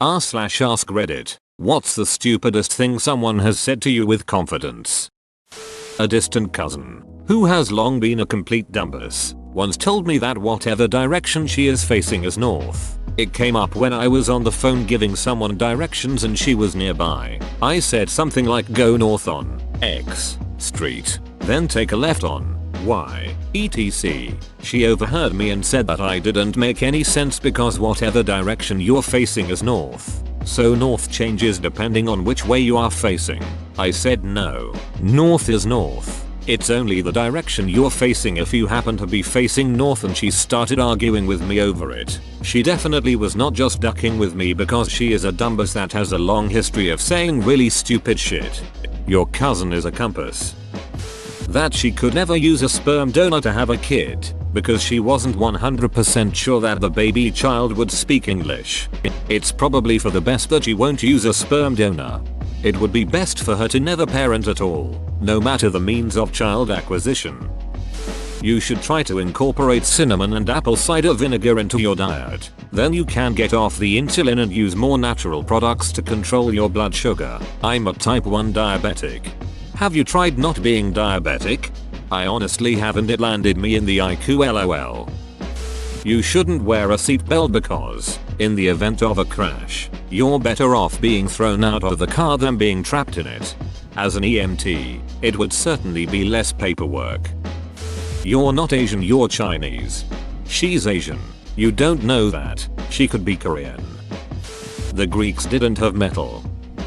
r/ask Reddit. What's the stupidest thing someone has said to you with confidence? A distant cousin, who has long been a complete dumbass, once told me that whatever direction she is facing is north. It came up when I was on the phone giving someone directions and she was nearby. I said something like go north on X street, then take a left on Y, etc. She overheard me and said that I didn't make any sense because whatever direction you're facing is north. So north changes depending on which way you are facing. I said no. North is north. It's only the direction you're facing if you happen to be facing north, and she started arguing with me over it. She definitely was not just ducking with me because she is a dumbass that has a long history of saying really stupid shit. Your cousin is a compass. That she could never use a sperm donor to have a kid because she wasn't 100% sure that the baby child would speak English. It's probably for the best that she won't use a sperm donor. It would be best for her to never parent at all, no matter the means of child acquisition. You should try to incorporate cinnamon and apple cider vinegar into your diet. Then you can get off the insulin and use more natural products to control your blood sugar. I'm a type 1 diabetic. Have you tried not being diabetic? I honestly haven't. It landed me in the IQ lol. You shouldn't wear a seatbelt because, in the event of a crash, you're better off being thrown out of the car than being trapped in it. As an EMT, it would certainly be less paperwork. You're not Asian, you're Chinese. She's Asian. You don't know that. She could be Korean. The Greeks didn't have metal.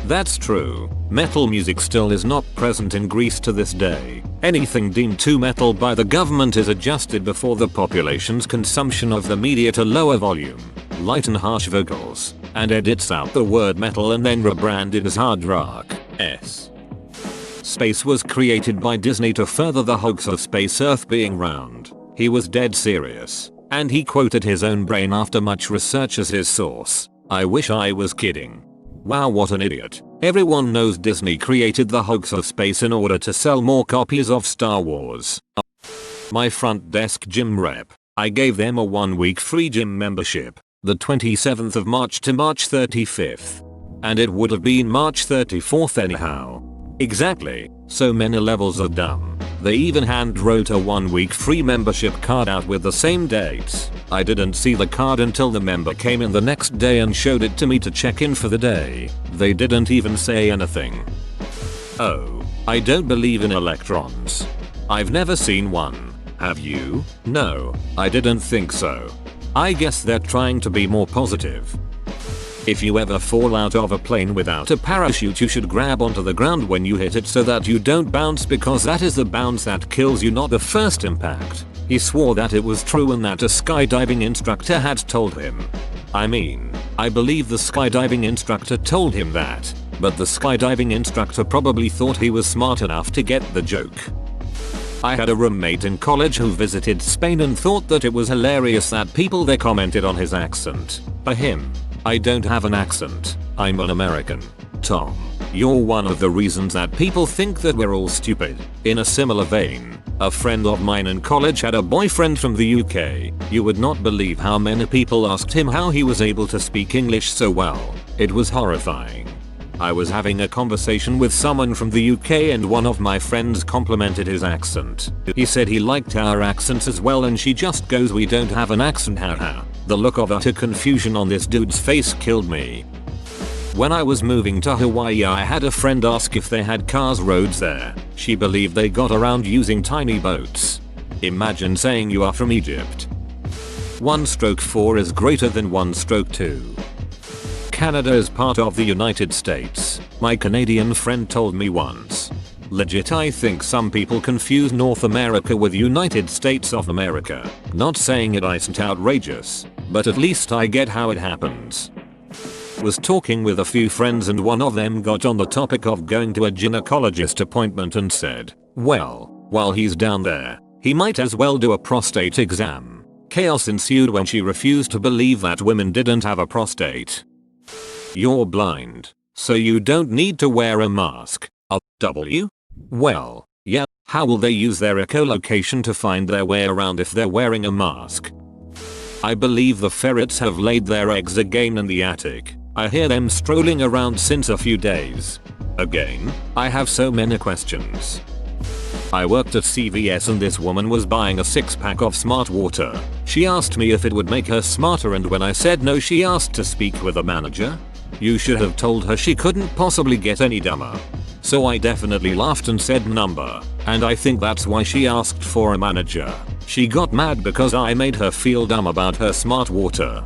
That's true. Metal music still is not present in Greece to this day. Anything deemed too metal by the government is adjusted before the population's consumption of the media to lower volume, light and harsh vocals, and edits out the word metal and then rebranded as hard rock. Space was created by Disney to further the hoax of space Earth being round. He was dead serious, and he quoted his own brain after much research as his source. I wish I was kidding. Wow, what an idiot. Everyone knows Disney created the hoax of space in order to sell more copies of Star Wars. My front desk gym rep. I gave them a 1-week free gym membership, the 27th of March to March 35th. And it would have been March 34th anyhow. Exactly, so many levels of dumb. They even hand wrote a 1-week free membership card out with the same dates. I didn't see the card until the member came in the next day and showed it to me to check in for the day. They didn't even say anything. Oh, I don't believe in electrons. I've never seen one. Have you? No, I didn't think so. I guess they're trying to be more positive. If you ever fall out of a plane without a parachute, you should grab onto the ground when you hit it so that you don't bounce, because that is the bounce that kills you, not the first impact. He swore that it was true and that a skydiving instructor had told him. I mean, I believe the skydiving instructor told him that, but the skydiving instructor probably thought he was smart enough to get the joke. I had a roommate in college who visited Spain and thought that it was hilarious that people there commented on his accent. For him, I don't have an accent. I'm an American. Tom, you're one of the reasons that people think that we're all stupid. In a similar vein, a friend of mine in college had a boyfriend from the UK. You would not believe how many people asked him how he was able to speak English so well. It was horrifying. I was having a conversation with someone from the UK and one of my friends complimented his accent. He said he liked our accents as well, and she just goes, "We don't have an accent, haha." The look of utter confusion on this dude's face killed me. When I was moving to Hawaii, I had a friend ask if they had cars roads there. She believed they got around using tiny boats. Imagine saying you are from Egypt. 1/4 is greater than 1/2. Canada is part of the United States, my Canadian friend told me once. Legit, I think some people confuse North America with United States of America. Not saying it isn't outrageous, but at least I get how it happens. Was talking with a few friends and one of them got on the topic of going to a gynecologist appointment and said, well, while he's down there, he might as well do a prostate exam. Chaos ensued when she refused to believe that women didn't have a prostate. You're blind, so you don't need to wear a mask. W? Well, yeah, how will they use their echolocation to find their way around if they're wearing a mask? I believe the ferrets have laid their eggs again in the attic. I hear them strolling around since a few days. Again, I have so many questions. I worked at CVS and this woman was buying a 6-pack of smart water. She asked me if it would make her smarter, and when I said no, she asked to speak with a manager. You should have told her she couldn't possibly get any dumber. So I definitely laughed and said number, and I think that's why she asked for a manager. She got mad because I made her feel dumb about her smart water.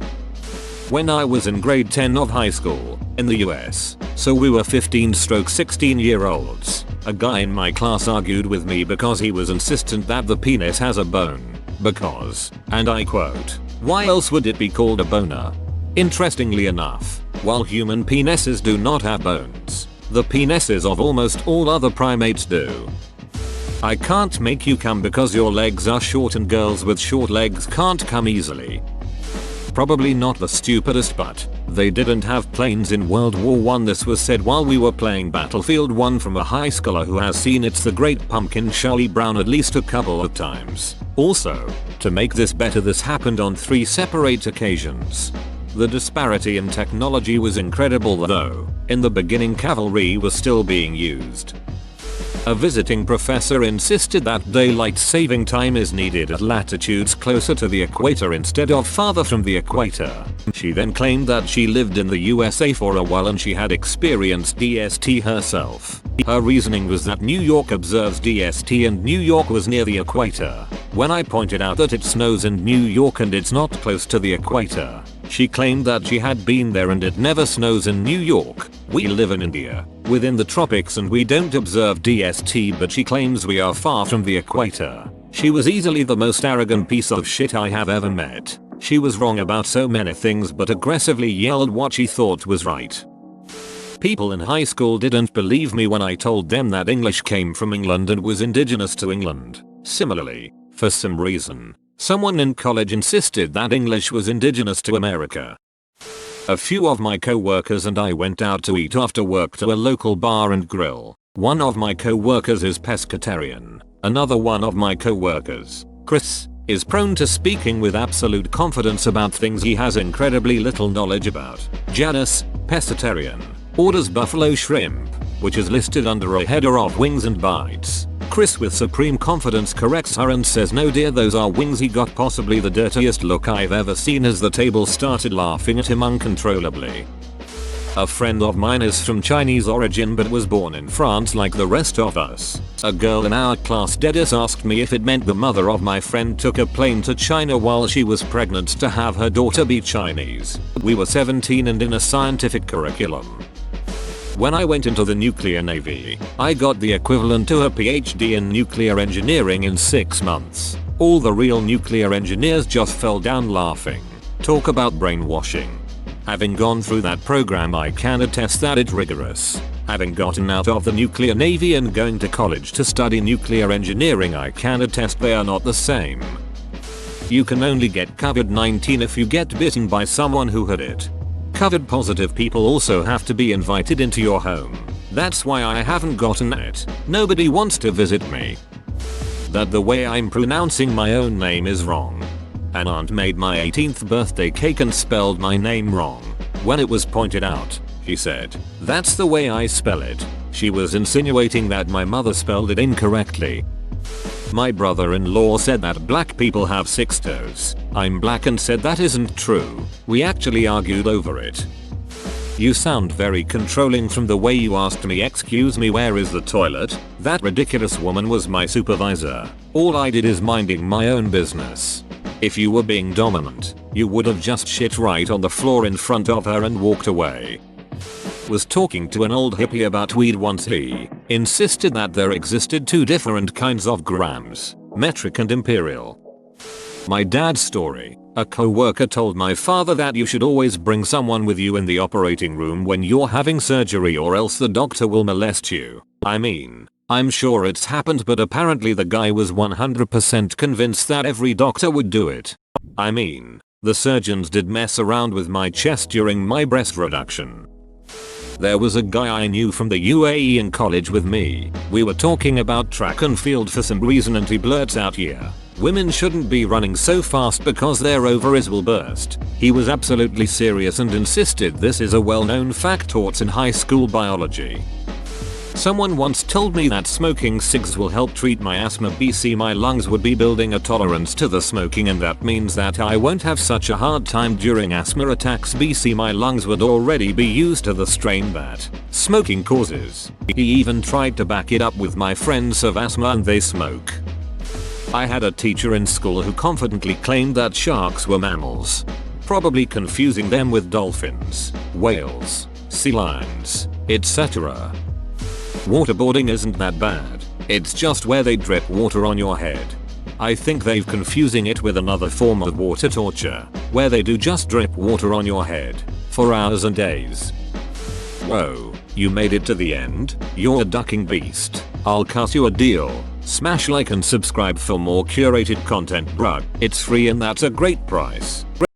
When I was in grade 10 of high school, in the US, so we were 15-16-year-olds, a guy in my class argued with me because he was insistent that the penis has a bone. Because, and I quote, "Why else would it be called a boner?" Interestingly enough, while human penises do not have bones, the penises of almost all other primates do. I can't make you come because your legs are short, and girls with short legs can't come easily. Probably not the stupidest, but they didn't have planes in World War I. This was said while we were playing Battlefield 1 from a high schooler who has seen It's the Great Pumpkin Charlie Brown at least a couple of times. Also, to make this better, this happened on 3 separate occasions. The disparity in technology was incredible though. In the beginning, cavalry was still being used. A visiting professor insisted that daylight saving time is needed at latitudes closer to the equator instead of farther from the equator. She then claimed that she lived in the USA for a while and she had experienced DST herself. Her reasoning was that New York observes DST and New York was near the equator. When I pointed out that it snows in New York and it's not close to the equator, she claimed that she had been there and it never snows in New York. We live in India, within the tropics, and we don't observe DST, but she claims we are far from the equator. She was easily the most arrogant piece of shit I have ever met. She was wrong about so many things but aggressively yelled what she thought was right. People in high school didn't believe me when I told them that English came from England and was indigenous to England. Similarly, for some reason, someone in college insisted that English was indigenous to America. A few of my co-workers and I went out to eat after work to a local bar and grill. One of my co-workers is pescatarian. Another one of my co-workers, Chris, is prone to speaking with absolute confidence about things he has incredibly little knowledge about. Janice, pescatarian, orders buffalo shrimp, which is listed under a header of wings and bites. Chris with supreme confidence corrects her and says, "No dear, those are wings." He got possibly the dirtiest look I've ever seen as the table started laughing at him uncontrollably. A friend of mine is from Chinese origin but was born in France like the rest of us. A girl in our class deadass asked me if it meant the mother of my friend took a plane to China while she was pregnant to have her daughter be Chinese. We were 17 and in a scientific curriculum. When I went into the nuclear navy, I got the equivalent to a PhD in nuclear engineering in 6 months. All the real nuclear engineers just fell down laughing. Talk about brainwashing. Having gone through that program, I can attest that it's rigorous. Having gotten out of the nuclear navy and going to college to study nuclear engineering, I can attest they are not the same. You can only get COVID-19 if you get bitten by someone who had it. COVID positive people also have to be invited into your home. That's why I haven't gotten it. Nobody wants to visit me. That the way I'm pronouncing my own name is wrong. An aunt made my 18th birthday cake and spelled my name wrong. When it was pointed out, she said, "That's the way I spell it." She was insinuating that my mother spelled it incorrectly. My brother-in-law said that black people have 6 toes. I'm black and said that isn't true. We actually argued over it. You sound very controlling from the way you asked me, "Excuse me, where is the toilet?" That ridiculous woman was my supervisor. All I did is minding my own business. If you were being dominant, you would have just shit right on the floor in front of her and walked away. Was talking to an old hippie about weed once. He insisted that there existed 2 different kinds of grams, metric and imperial. My dad's story. A co-worker told my father that you should always bring someone with you in the operating room when you're having surgery or else the doctor will molest you. I mean, I'm sure it's happened, but apparently the guy was 100% convinced that every doctor would do it. I mean, the surgeons did mess around with my chest during my breast reduction. There was a guy I knew from the UAE in college with me. We were talking about track and field for some reason and he blurts out, "Yeah, Women shouldn't be running so fast because their ovaries will burst. He was absolutely serious and insisted this is a well-known fact taught in high school biology. Someone once told me that smoking cigs will help treat my asthma. BC my lungs would be building a tolerance to the smoking, and that means that I won't have such a hard time during asthma attacks. BC my lungs would already be used to the strain that smoking causes. He even tried to back it up with my friends have asthma and they smoke. I had a teacher in school who confidently claimed that sharks were mammals, probably confusing them with dolphins, whales, sea lions, etc. Waterboarding isn't that bad, it's just where they drip water on your head. I think they've confusing it with another form of water torture, where they do just drip water on your head, for hours and days. Whoa, you made it to the end? You're a ducking beast. I'll cut you a deal. Smash like and subscribe for more curated content, bruh. It's free and that's a great price.